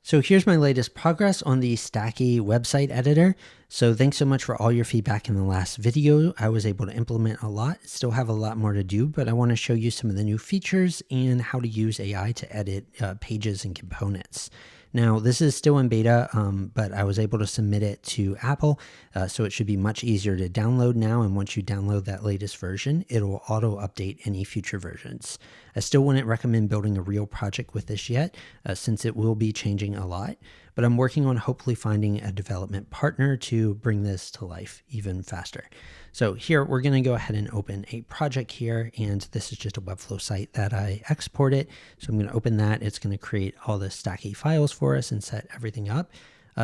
So here's my latest progress on the Stacki website editor. So thanks so much for all your feedback in the last video. I was able to implement a lot, still have a lot more to do, but I want to show you some of the new features and how to use AI to edit pages and components. Now, this is still in beta, but I was able to submit it to Apple, so it should be much easier to download now. And once you download that latest version, it'll auto-update any future versions. I still wouldn't recommend building a real project with this yet, since it will be changing a lot, but I'm working on hopefully finding a development partner to bring this to life even faster. So here we're going to go ahead and open a project here, and this is just a Webflow site that I exported. So I'm going to open that. It's going to create all the Stacki files for us and set everything up.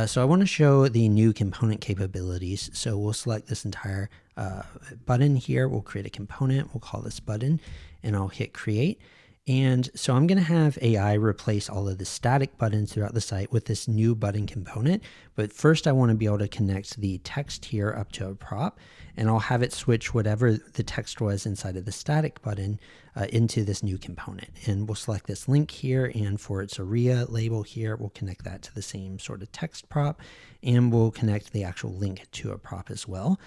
So I want to show the new component capabilities. So we'll select this entire button here. We'll create a component. We'll call this button, and I'll hit create. And so I'm going to have AI replace all of the static buttons throughout the site with this new button component. But first I want to be able to connect the text here up to a prop, and I'll have it switch whatever the text was inside of the static button into this new component. And we'll select this link here, and for its ARIA label here, we'll connect that to the same sort of text prop, and we'll connect the actual link to a prop as well.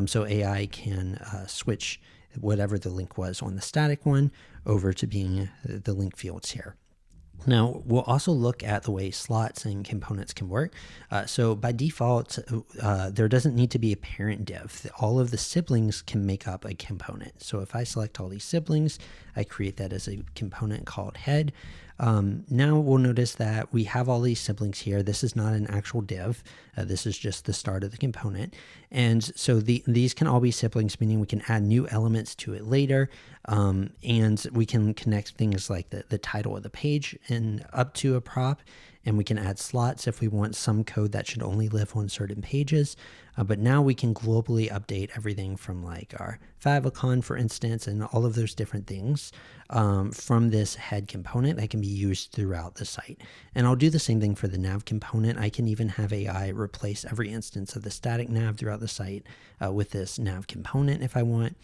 So AI can switch whatever the link was on the static one over to being the link fields here. Now, we'll also look at the way slots and components can work. So by default, there doesn't need to be a parent div. All of the siblings can make up a component. So if I select all these siblings, I create that as a component called head. Now we'll notice that we have all these siblings here. This is not an actual div. This is just the start of the component. And so these can all be siblings, meaning we can add new elements to it later. And we can connect things like the title of the page and up to a prop. And we can add slots if we want some code that should only live on certain pages. But now we can globally update everything from like our favicon, for instance, and all of those different things from this head component that can be used throughout the site. And I'll do the same thing for the nav component. I can even have AI replace every instance of the static nav throughout the site with this nav component if I want.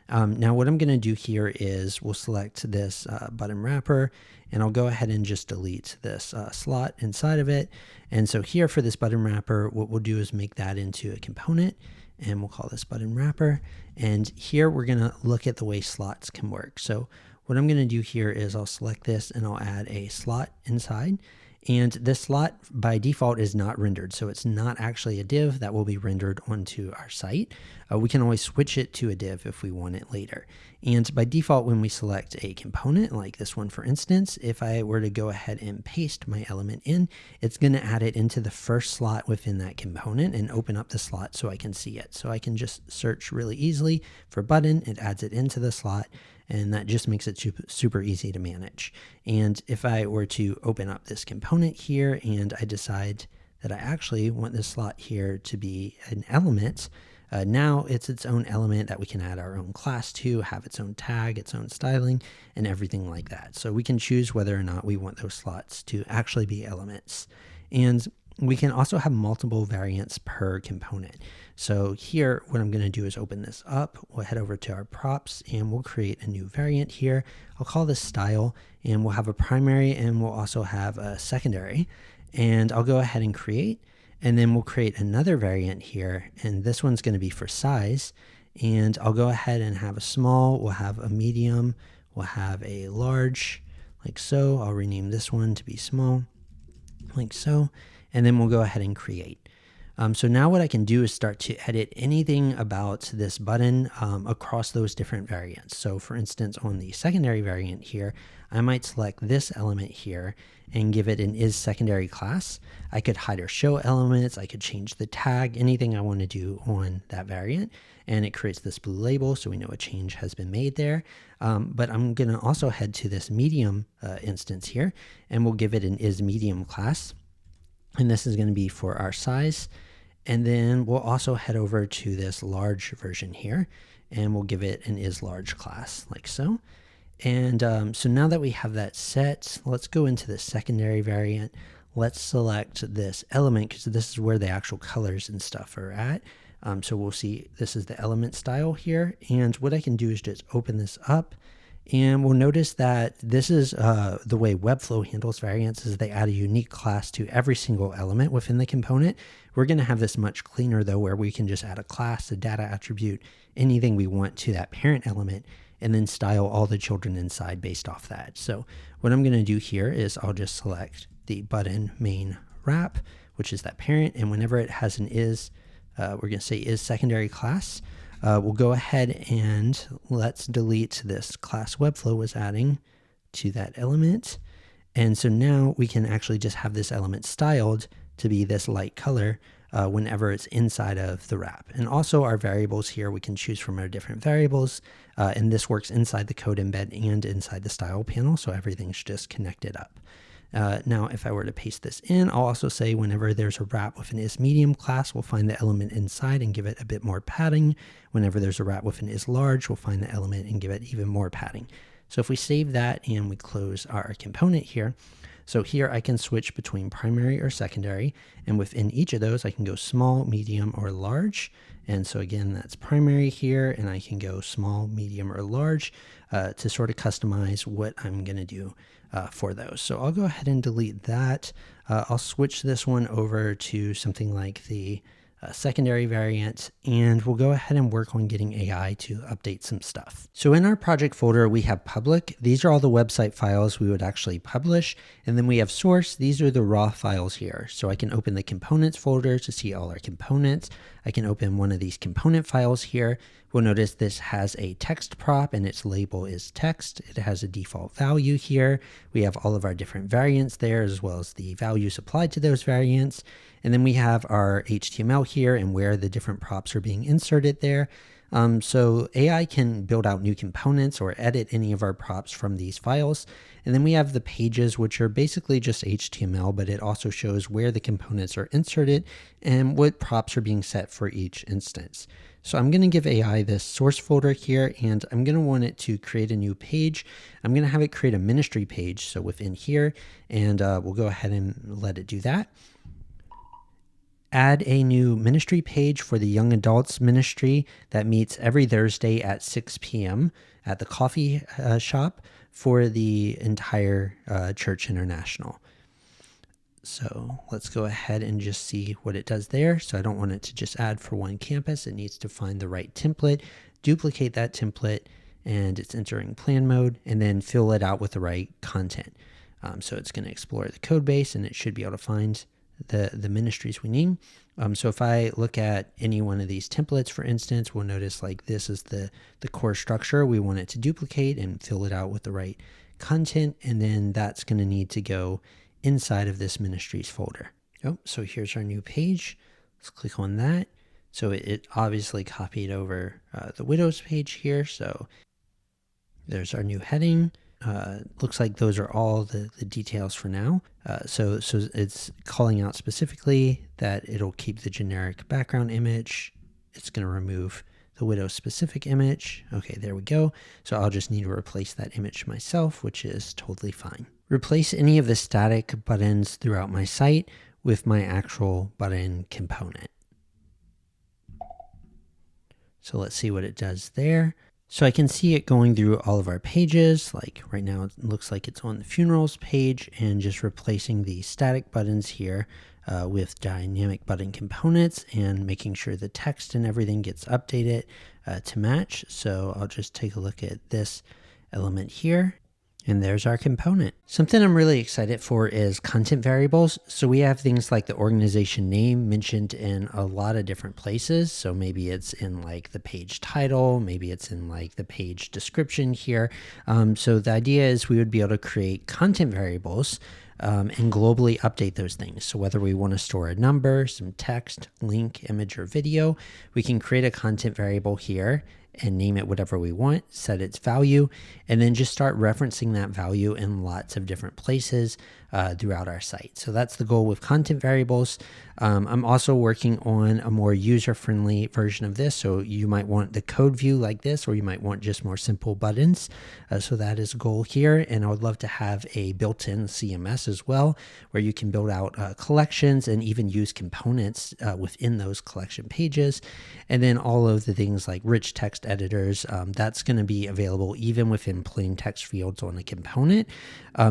Now what I'm going to do here is we'll select this button wrapper, and I'll go ahead and just delete this slot inside of it. And so here for this button wrapper, what we'll do is make that into a component, and we'll call this button wrapper. And here we're going to look at the way slots can work. So what I'm going to do here is I'll select this and I'll add a slot inside. And this slot by default is not rendered, so it's not actually a div that will be rendered onto our site. We can always switch it to a div if we want it later. And by default, when we select a component like this one, for instance, if I were to go ahead and paste my element in, it's going to add it into the first slot within that component and open up the slot so I can see it. So I can just search really easily for button, it adds it into the slot, and that just makes it super easy to manage. And if I were to open up this component here and I decide that I actually want this slot here to be an element, now it's its own element that we can add our own class to, have its own tag, its own styling, and everything like that. So we can choose whether or not we want those slots to actually be elements. And we can also have multiple variants per component. So here, what I'm going to do is open this up. We'll head over to our props and we'll create a new variant here. I'll call this style, and we'll have a primary and we'll also have a secondary. And I'll go ahead and create, and then we'll create another variant here. And this one's going to be for size. And I'll go ahead and have a small, we'll have a medium, we'll have a large, like so. I'll rename this one to be small, like so. And then we'll go ahead and create. So now what I can do is start to edit anything about this button across those different variants. So for instance, on the secondary variant here, I might select this element here and give it an isSecondary class. I could hide or show elements. I could change the tag, anything I want to do on that variant. And it creates this blue label, so we know a change has been made there. But I'm going to also head to this medium instance here, and we'll give it an isMedium class. And this is going to be for our size. And then we'll also head over to this large version here, and we'll give it an isLarge class, like so. And so now that we have that set, let's go into the secondary variant. Let's select this element, because this is where the actual colors and stuff are at. So we'll see this is the element style here. And what I can do is just open this up, And we'll notice that this is the way Webflow handles variants is they add a unique class to every single element within the component. We're going to have this much cleaner though, where we can just add a class, a data attribute, anything we want to that parent element, and then style all the children inside based off that. So what I'm going to do here is I'll just select the button main wrap, which is that parent. And whenever it has an is, we're going to say is secondary class. We'll go ahead and let's delete this class Webflow was adding to that element. And so now we can actually just have this element styled to be this light color whenever it's inside of the wrap. And also our variables here, we can choose from our different variables. And this works inside the code embed and inside the style panel. So everything's just connected up. Now, if I were to paste this in, I'll also say whenever there's a wrap with an is medium class, we'll find the element inside and give it a bit more padding. Whenever there's a wrap with an is large, we'll find the element and give it even more padding. So if we save that and we close our component here, so here I can switch between primary or secondary, and within each of those I can go small, medium, or large. And so again, that's primary here, and I can go small, medium, or large to sort of customize what I'm going to do for those. So I'll go ahead and delete that. I'll switch this one over to something like the secondary variant, and we'll go ahead and work on getting AI to update some stuff. So in our project folder, we have public. These are all the website files we would actually publish. And then we have source. These are the raw files here. So I can open the components folder to see all our components. I can open one of these component files here. We'll notice this has a text prop and its label is text. It has a default value here. We have all of our different variants there, as well as the values applied to those variants. And then we have our HTML here and where the different props are being inserted there. So AI can build out new components or edit any of our props from these files. And then we have the pages, which are basically just HTML, but it also shows where the components are inserted and what props are being set for each instance. So I'm going to give AI this source folder here, and I'm going to want it to create a new page. I'm going to have it create a ministry page. So within here, and we'll go ahead and let it do that. Add a new ministry page for the young adults ministry that meets every Thursday at 6 p.m. at the coffee shop for the entire Church International. So let's go ahead and just see what it does there. So I don't want it to just add for one campus. It needs to find the right template, duplicate that template, and it's entering plan mode, and then fill it out with the right content. So it's going to explore the code base, and it should be able to find the ministries we need. So if I look at any one of these templates, for instance, we'll notice like this is the core structure. We want it to duplicate and fill it out with the right content, and then that's going to need to go inside of this ministries folder. Oh, so here's our new page. Let's click on that. So it obviously copied over the widows page here. So there's our new heading. Looks like those are all the details for now. So it's calling out specifically that it'll keep the generic background image. It's going to remove the widow specific image. Okay, there we go. So I'll just need to replace that image myself, which is totally fine. Replace any of the static buttons throughout my site with my actual button component. So let's see what it does there. So I can see it going through all of our pages. Like right now, it looks like it's on the funerals page, and just replacing the static buttons here with dynamic button components and making sure the text and everything gets updated to match. So I'll just take a look at this element here. And there's our component. Something I'm really excited for is content variables. So we have things like the organization name mentioned in a lot of different places. So maybe it's in like the page title, maybe it's in like the page description here. So the idea is we would be able to create content variables and globally update those things. So whether we want to store a number, some text, link, image, or video, we can create a content variable here and name it whatever we want, set its value, and then just start referencing that value in lots of different places. throughout our site. So that's the goal with content variables. I'm also working on a more user-friendly version of this. So you might want the code view like this, or you might want just more simple buttons. So that is a goal here. And I would love to have a built-in CMS as well, where you can build out collections and even use components within those collection pages. And then all of the things like rich text editors, that's going to be available even within plain text fields on a component,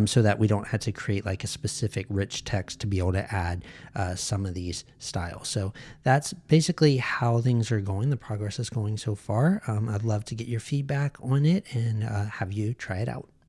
so that we don't have to create like a specific rich text to be able to add some of these styles. So that's basically how things are going. The progress is going so far. I'd love to get your feedback on it and have you try it out.